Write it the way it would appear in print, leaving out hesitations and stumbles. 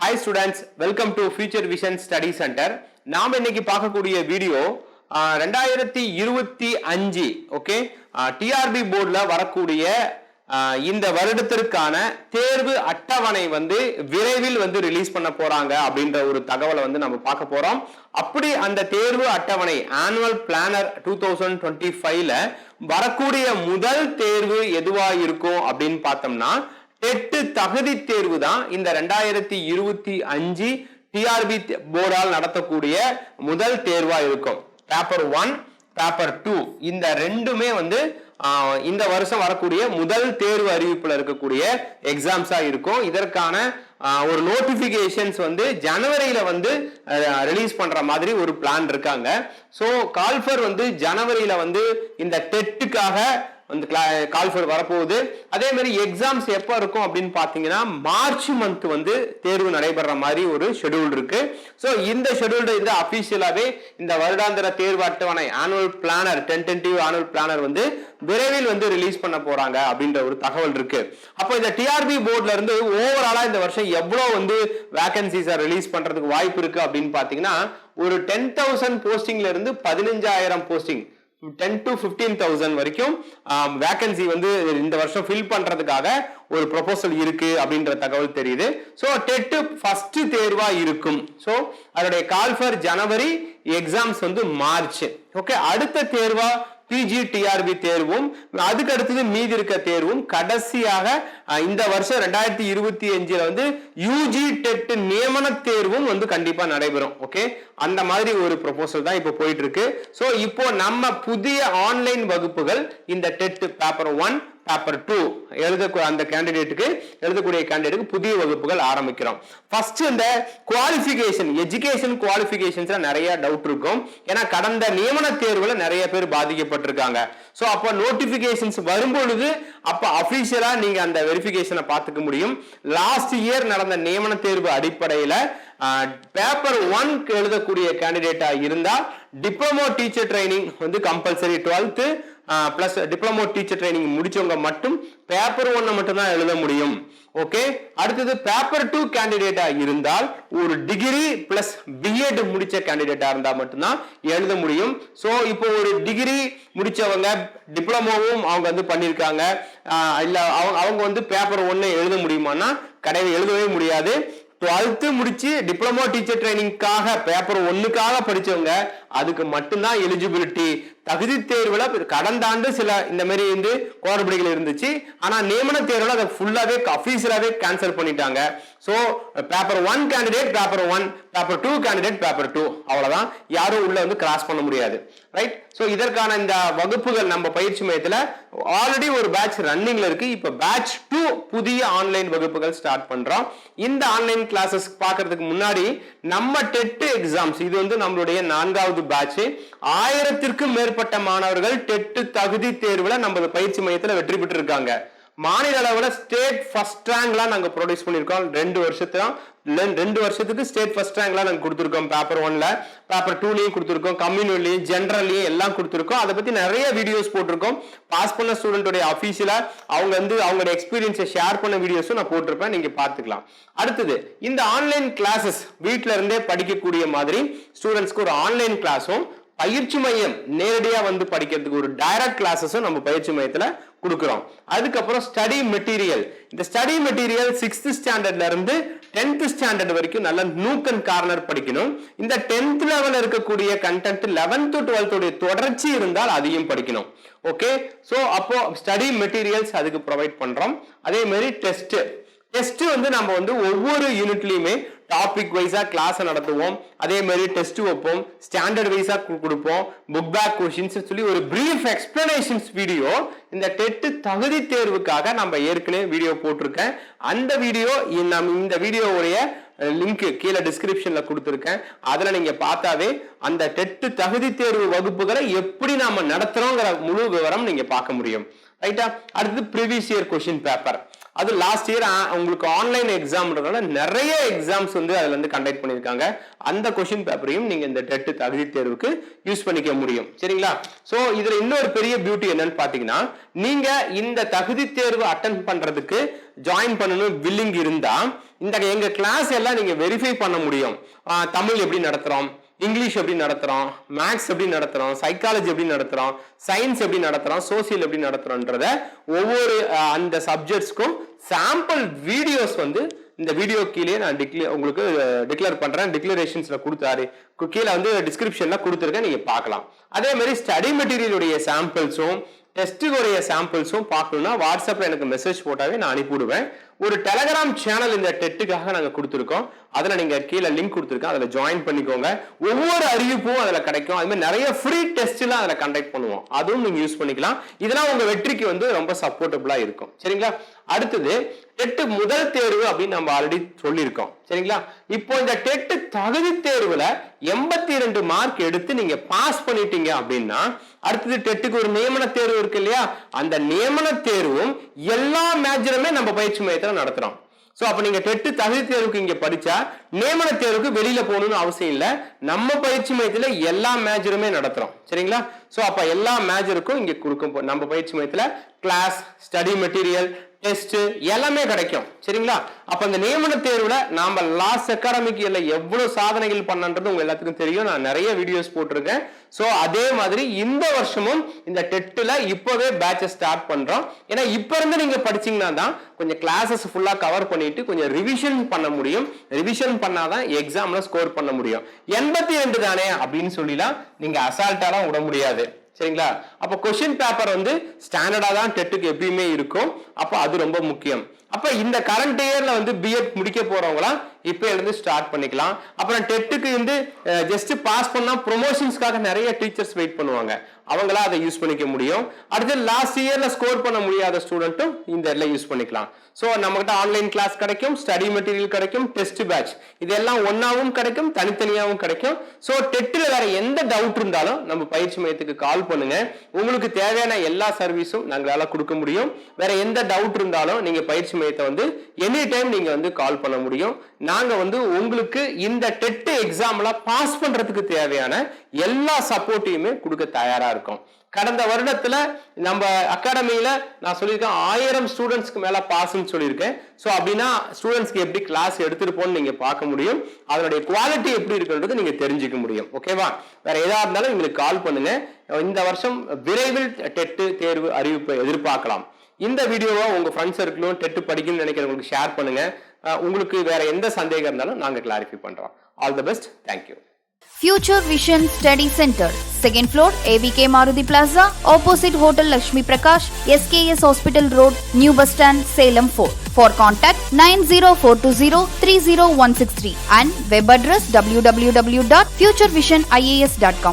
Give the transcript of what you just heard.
Hi students, welcome to Future Vision Study Center. நாம் இன்னைக்கு பார்க்கக்கூடிய வீடியோ 2025 ஓகே டிஆர்பி போர்டுல வரக்கூடிய இந்த வருடத்திற்கான தேர்வு அட்டவணை விரைவில் ரிலீஸ் பண்ண போறாங்க அப்படின்ற ஒரு தகவலை நம்ம பார்க்க போறோம். அப்படி அந்த தேர்வு அட்டவணை ஆனுவல் பிளானர் 2025ல வரக்கூடிய முதல் தேர்வு எதுவா இருக்கும் அப்படின்னு பார்த்தோம்னா டெட் தகுதி தேர்வு தான் இந்த 2025 டிஆர்பி போர்டால் நடத்தக்கூடிய முதல் தேர்வா இருக்கும். பேப்பர் 1 பேப்பர் 2 இந்த ரெண்டுமே இந்த வருஷம் வரக்கூடிய முதல் தேர்வு அறிவிப்புல இருக்கக்கூடிய எக்ஸாம்ஸா இருக்கும். இதற்கான ஒரு நோட்டிபிகேஷன்ஸ் ஜனவரியில ரிலீஸ் பண்ற மாதிரி ஒரு பிளான் இருக்காங்க. சோ கால்ஃபர் ஜனவரியில இந்த டெட்டுக்காக கால்ஃபர் வரப்போகுது. அதே மாதிரி எக்ஸாம்ஸ் எப்ப இருக்கும் அப்படின்னு பாத்தீங்கன்னா மார்ச் மந்த் தேர்வு நடைபெற மாதிரி ஒரு ஷெட்யூல் இருக்கு. சோ இந்த ஷெட்யூல் அபிஷியலாவே இந்த வருடாந்திர தேர்வு அட்டவணை annual planar tentative annual planar விரைவில் ரிலீஸ் பண்ண போறாங்க அப்படின்ற ஒரு தகவல் இருக்கு. அப்போ இந்த டிஆர்பி போர்ட்ல இருந்து ஓவராலா இந்த வருஷம் எவ்வளவு வேகன்சிஸை ரிலீஸ் பண்றதுக்கு வாய்ப்பு இருக்கு அப்படின்னு பாத்தீங்கன்னா ஒரு 10,000 போஸ்டிங்ல இருந்து 15,000 போஸ்டிங் 10 to 15,000 வரைக்கும் வேகன்சி இந்த வருஷம் ஃபில் பண்றதுக்காக ஒரு ப்ரொபோசல் இருக்கு அப்படின்ற தகவல் தெரியுது. சோ டெட் ஃபர்ஸ்ட் தேர்வா இருக்கும். சோ அதோடைய கால்ஃபர் ஜனவரி, எக்ஸாம்ஸ் மார்ச். ஓகே, அடுத்த தேர்வா பிஜிடிஆர்பி தேர்வும் அதுக்கு அடுத்தது மீதி இருக்க தேர்வும் கடைசியாக இந்த வருஷம் 2025ல யூஜி டெட் நியமன தேர்வும் கண்டிப்பா நடைபெறும். ஓகே, அந்த மாதிரி ஒரு ப்ரொபோசல் தான் இப்போ போயிட்டு இருக்கு. சோ இப்போ நம்ம புதிய ஆன்லைன் வகுப்புகள் இந்த டெட் பேப்பர் 1 பேப்பர் 2 அந்த கேண்டிடேட்டுக்கு எழுதக்கூடிய கேண்டிடேட்டுக்கு புதிய வகுப்புகள் ஆரம்பிக்கிறோம். ஃபர்ஸ்ட் இந்த குவாலிஃபிகேஷன் எஜுகேஷன் குவாலிஃபிகேஷன்ஸ்ல நிறைய டவுட் இருக்கும். ஏன்னா கடந்த நியமன தேர்வுல நிறைய பேர் பாதிக்கப்பட்டிருக்காங்க. சோ அப்ப நோட்டிபிகேஷன்ஸ் வரும்பொழுது அப்ப அபிஷியலா நீங்க அந்த வெரிஃபிகேஷனை பார்த்துக்க முடியும். லாஸ்ட் இயர் நடந்த நியமன தேர்வு அடிப்படையில பேப்பர் 1 எழுதக்கூடிய கேண்டிடேட்டா இருந்தா diploma teacher training compulsory 12th plus diploma teacher training முடிச்சவங்க மட்டும் பேப்பர் 1 மட்டும் தான் எழுத முடியும். ஓகே, அடுத்தது பேப்பர் 2 கேண்டிடேட்டா இருந்தால் ஒரு டிகிரி பிளஸ் பிஎட் முடிச்ச கேண்டிடேட்டா இருந்தா மட்டும்தான் எழுத முடியும். சோ இப்போ ஒரு டிகிரி முடிச்சவங்க டிப்ளமோவும் அவங்க பண்ணிருக்காங்க, இல்ல அவங்க பேப்பர் 1 எழுத முடியுமானா கிடையாது, எழுதவே முடியாது. 12th முடிச்சு டிப்ளமோ டீச்சர் ட்ரைனிங்காக பேப்பர் 1க்காக படிச்சவங்க அதுக்கு மட்டும்தான் எலிஜிபிலிட்டி. தகுதி தேர்வுல கடந்த ஆண்டு சில இந்த மாதிரி குளறுபடிகள் இருந்துச்சு. ஆனா நியமன தேர்வுல அதை ஃபுல்லாவே அபிஷியலாவே கேன்சல் பண்ணிட்டாங்க. So paper 1 candidate paper 1, paper 2 candidate paper 2, அவ்வளவுதான். யாரும் உள்ள கிராஸ் பண்ண முடியாது. ரைட். சோ இதற்கான இந்த வகுப்புகள் நம்ம பயிற்சி மையத்துல ஆல்ரெடி ஒரு பேட்ச் ரன்னிங்ல இருக்கு. இப்ப பேட்ச் 2 புதிய ஆன்லைன் வகுப்புகள் ஸ்டார்ட் பண்றோம். இந்த ஆன்லைன் கிளாஸஸ் பார்க்கிறதுக்கு முன்னாடி நம்ம டெட் எக்ஸாம்ஸ் இது நம்மளுடைய 4வது பேட்ச். 1000க்கும் மேற்பட்ட மாணவர்கள் டெட் தகுதி தேர்வுல நம்ம பயிற்சி மையத்துல வெற்றி பெற்று இருக்காங்க. மாநில அளவுல ஸ்டேட் ஃபர்ஸ்ட் ரேங்க்லாம் நாங்க ப்ரொடியூஸ் பண்ணிருக்கோம். 2 வருஷத்துக்கு ஸ்டேட் ஃபர்ஸ்ட் ரேங்க்லாம் நாங்க கொடுத்திருக்கோம். பேப்பர் 1ல, பேப்பர் 2லயும் கொடுத்திருக்கோம், கம்யூனிட்டிலயும் ஜெனரல்லயும் எல்லாம் கொடுத்திருக்கோம். அதை பத்தி நிறைய வீடியோஸ் போட்டிருக்கோம். பாஸ் பண்ண ஸ்டூடெண்டோட அபிஷியலா அவங்க அவங்களோட எக்ஸ்பீரியன்ஸை ஷேர் பண்ண வீடியோஸும் நான் போட்டிருப்பேன், நீங்க பாத்துக்கலாம். அடுத்தது இந்த ஆன்லைன் கிளாஸஸ் வீட்ல இருந்தே படிக்கக்கூடிய மாதிரி ஸ்டூடெண்ட்ஸ்க்கு ஒரு ஆன்லைன் கிளாஸும் பயிற்சி மையம் நேரடியா படிக்கிறதுக்கு ஒரு டைரக்ட் கிளாஸஸும் நம்ம பயிற்சி மையத்துல கொடுக்கிறோம். அதுக்கப்புறம் ஸ்டடி மெட்டீரியல். இந்த ஸ்டடி மெட்டீரியல் 6th ஸ்டாண்டர்ட்ல இருந்து 10th ஸ்டாண்டர்ட் வரைக்கும் நல்ல நூக் அண்ட் கார்னர் படிக்கணும். இந்த 10th லெவல்ல இருக்கக்கூடிய கண்டென்ட் 11th 12th உடைய தொடர்ச்சி இருந்தால் அதையும் படிக்கணும். ஓகே, சோ அப்போ ஸ்டடி மெட்டீரியல்ஸ் அதுக்கு ப்ரொவைட் பண்றோம். அதே மாதிரி டெஸ்ட் நம்ம ஒவ்வொரு யூனிட்லயுமே டாபிக் வைஸா கிளாஸ் நடத்துவோம். அதே மாதிரி டெஸ்ட் வைப்போம், ஸ்டாண்டர்ட் வைஸா கொடுப்போம், புக் பேக் கொஸ்டின்ஸ் சொல்லி ஒரு பிரீஃப் எக்ஸ்பிளனேஷன்ஸ் வீடியோ இந்த டெட் தகுதி தேர்வுக்காக நம்ம ஏற்கனவே வீடியோ போட்டிருக்கேன். அந்த வீடியோ இந்த வீடியோவுடைய லிங்க் கீழே டிஸ்கிரிப்ஷன்ல கொடுத்திருக்கேன். அதுல நீங்க பார்த்தாவே அந்த டெட் தகுதி தேர்வு வகுப்புகளை எப்படி நாம நடத்துறோங்கிற முழு விவரம் நீங்க பார்க்க முடியும். ரைட்டா? அடுத்து ப்ரீவியஸ் இயர் கொஸ்டின் பேப்பர். அது லாஸ்ட் இயர் உங்களுக்கு ஆன்லைன் எக்ஸாம்ன்றதால நிறைய எக்ஸாம்ஸ் வந்து அதுல இருந்து கண்டக்ட் பண்ணிருக்காங்க. அந்த கொஸ்டின் பேப்பரையும் நீங்க இந்த டெட் தகுதி தேர்வுக்கு யூஸ் பண்ணிக்க முடியும். சரிங்களா? சோ இதுல இன்னொரு பெரிய பியூட்டி என்னன்னு பாத்தீங்கன்னா, நீங்க இந்த தகுதி தேர்வு அட்டெண்ட் பண்றதுக்கு ஜாயின் பண்ணணும் வில்லிங் இருந்தா இந்த எங்க கிளாஸ் எல்லாம் நீங்க வெரிஃபை பண்ண முடியும். தமிழ் எப்படி நடத்துறோம், இங்கிலீஷ் எப்படி நடத்துறோம், மேக்ஸ் எப்படி நடத்துறோம், சைக்காலஜி எப்படி நடத்துறோம், சயின்ஸ் எப்படி நடத்துறோம், சோசியல் எப்படி நடத்துறோம்ன்றத ஒவ்வொரு அந்த சப்ஜெக்ட்ஸ்க்கும் சாம்பிள் வீடியோஸ் வந்து இந்த வீடியோ கீழே நான் உங்களுக்கு டிக்ளேர் பண்றேன். டிக்ளரேஷன்ஸ்ல கொடுத்தாரு, கீழே வந்து டிஸ்கிரிப்ஷன்ல கொடுத்துருக்கேன், நீங்க பார்க்கலாம். அதே மாதிரி ஸ்டடி மெட்டீரியலுடைய சாம்பிள்ஸும் டெஸ்ட்டுடைய சாம்பிள்ஸும் பார்க்கணும்னா வாட்ஸ்அப்ல எனக்கு மெசேஜ் போட்டாவே நான் அனுப்பிவிடுவேன். ஒரு டெலகிராம் சேனல் இந்த டெட்டுக்காக நாங்க கொடுத்துருக்கோம். அதுல நீங்க கீழே லிங்க் கொடுத்துருக்கோம், அதுல ஜாயின் பண்ணிக்கோங்க. ஒவ்வொரு அறிவிப்பும் அதுல கிடைக்கும். அது மாதிரி நிறைய ஃப்ரீ டெஸ்ட் எல்லாம் அதுல கண்டக்ட் பண்ணுவோம், அதுவும் நீங்க யூஸ் பண்ணிக்கலாம். இதெல்லாம் உங்க வெற்றிக்கு வந்து ரொம்ப சப்போர்ட்டபிளா இருக்கும். சரிங்களா? அடுத்தது டெட் முதல் தேர்வு அப்படின்னு நம்ம ஆல்ரெடி சொல்லியிருக்கோம். சரிங்களா? இப்போ இந்த டெட் தகுதி தேர்வுல 82 மார்க் எடுத்து நீங்க பாஸ் பண்ணிட்டீங்க அப்படின்னா அடுத்தது டெட்டுக்கு ஒரு நியமன தேர்வு இருக்கு இல்லையா, அந்த நியமன தேர்வும் எல்லா மேஜருமே நம்ம பயிற்சி மையத்துல நடத்துறோம். சோ அப்ப நீங்க டெட் தகுதி தேர்வுக்கு இங்க படிச்சா நியமன தேர்வுக்கு வெளியில போகணும்னு அவசியம் இல்ல, நம்ம பயிற்சி மையத்துல எல்லா மேஜருமே நடத்துறோம். சரிங்களா? சோ அப்ப எல்லா மேஜருக்கும் இங்க கொடுக்கும் நம்ம பயிற்சி மையத்துல கிளாஸ், ஸ்டடி மெட்டீரியல், டெஸ்ட் எல்லாமே கிடைக்கும். சரிங்களா? அப்ப இந்த நியமன தேர்வுல நாம லாஸ்ட் அகாடமிக் இயர்ல எவ்வளவு சாதனைகள் பண்ணன்றது உங்க எல்லாத்துக்கும் தெரியும். நான் நிறைய வீடியோஸ் போட்டிருக்கேன். சோ அதே மாதிரி இந்த வருஷமும் இந்த டெட்ல இப்பவே பேட்ச் ஸ்டார்ட் பண்றோம். ஏன்னா இப்ப இருந்து நீங்க படிச்சீங்கன்னா தான் கொஞ்சம் கிளாஸஸ் ஃபுல்லா கவர் பண்ணிட்டு கொஞ்சம் ரிவிஷன் பண்ண முடியும். ரிவிஷன் பண்ணாதான் எக்ஸாம்ல ஸ்கோர் பண்ண முடியும். 82 தானே அப்படின்னு சொல்லிலாம் நீங்க அசால்ட்டாலாம் விட முடியாது. சரிங்களா? அப்ப கொஸ்டின் பேப்பர் வந்து ஸ்டாண்டர்டா தான் டெட்டுக்கு எப்பயுமே இருக்கும். அப்ப அது ரொம்ப முக்கியம். அப்ப இந்த கரண்ட் இயர்ல வந்து பிஎட் முடிக்க போறவங்களாம் இப்ப இருந்து ஸ்டார்ட் பண்ணிக்கலாம். அப்புறம் டெட்டுக்கு வந்து ஜஸ்ட் பாஸ் பண்ணா ப்ரொமோஷன்ஸ்க்காக நிறைய டீச்சர்ஸ் வெயிட் பண்ணுவாங்க, அவங்களா அதை யூஸ் பண்ணிக்க முடியும். அடுத்து லாஸ்ட் இயர்ல ஸ்கோர் பண்ண முடியாத ஸ்டூடெண்ட்டும் இந்த இடத்துல யூஸ் பண்ணிக்கலாம். சோ நம்ம கிட்ட ஆன்லைன் கிளாஸ் கிடைக்கும், ஸ்டடி மெட்டீரியல் கிடைக்கும், டெஸ்ட் பேட்ச் இதெல்லாம் ஒன்னாவும் கிடைக்கும், தனித்தனியாவும் கிடைக்கும். சோ டெட்ல வேற எந்த டவுட் இருந்தாலும் நம்ம பயிற்சி மையத்துக்கு கால் பண்ணுங்க, உங்களுக்கு தேவையான எல்லா சர்வீஸும் நாங்களால கொடுக்க முடியும். வேற எந்த டவுட் இருந்தாலும் நீங்க பயிற்சி மையத்தை வந்து எனி டைம் நீங்க வந்து கால் பண்ண முடியும். நாங்க வந்து உங்களுக்கு இந்த டெட் எக்ஸாம்ல பாஸ் பண்றதுக்கு தேவையான எல்லா சப்போர்ட்டையுமே கொடுக்க தயாரா இருக்கும். கடந்த வருடத்துல நம்ம அகாடமியில நான் சொல்லியிருக்கேன் 1000 ஸ்டூடெண்ட்ஸ்க்கு மேல பாஸ்ன்னு சொல்லியிருக்கேன். சோ அப்படின்னா ஸ்டூடெண்ட்ஸ்க்கு எப்படி கிளாஸ் எடுத்துட்டு நீங்க பார்க்க முடியும், அதனுடைய குவாலிட்டி எப்படி இருக்குன்றது நீங்க தெரிஞ்சுக்க முடியும். ஓகேவா? வேற ஏதா இருந்தாலும் எங்களுக்கு கால் பண்ணுங்க. இந்த வருஷம் விரைவில் டெட் தேர்வு அறிவிப்பை எதிர்பார்க்கலாம். இந்த வீடியோவை உங்க ஃப்ரெண்ட்ஸ் சர்க்கிளும் டெட் படிக்கணும்னு நினைக்கிறவங்களுக்கு ஷேர் பண்ணுங்க. உங்களுக்கு வேற எந்த சந்தேகம் இருந்தாலும் நாங்க கிளாரிஃபை பண்றோம். All the best. Thank you. Future Vision Study Center, 2nd floor, AVK Maruti Plaza, opposite Hotel Lakshmi Prakash, SKS Hospital Road, New Bus Stand, Salem 4. For contact 90420 30163 and web address www.futurevision.ias.com.